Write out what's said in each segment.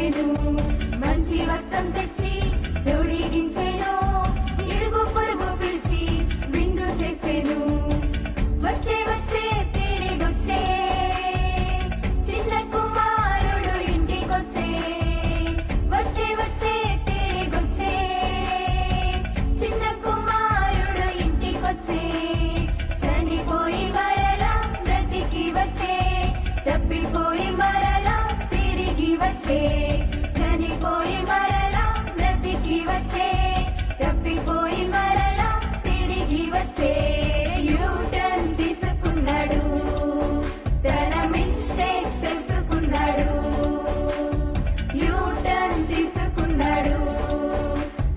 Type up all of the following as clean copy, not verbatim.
వచ్చేను మంచి వస్త్రం తెచ్చి తోడిగించేను ఇరుగు పొరుగు పిలిచి విందు చేసేను వచ్చే వచ్చే తిరిగొచ్చే చిన్న కుమారుడు ఇంటికొచ్చే వచ్చే వచ్చే తిరిగొచ్చే చిన్న కుమారుడు ఇంటికొచ్చే చనిపోయి మరలా బ్రతికి వచ్చే తప్పిపోయి మరలా తిరిగి వచ్చే చనిపోయి మరలా బ్రతికి వచ్చే తప్పిపోయి మరలా తిరిగి వచ్చే యూటర్న్ తీసుకున్నాడు తన మిస్టేక్ తెలుసుకున్నాడు యూటర్న్ తీసుకున్నాడు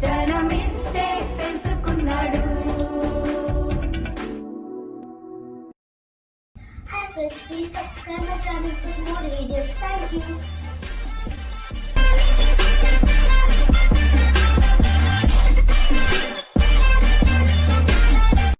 తన మిస్టేక్ తెలుసుకున్నాడు. Hi friends, please subscribe my channel for more videos. Thank you.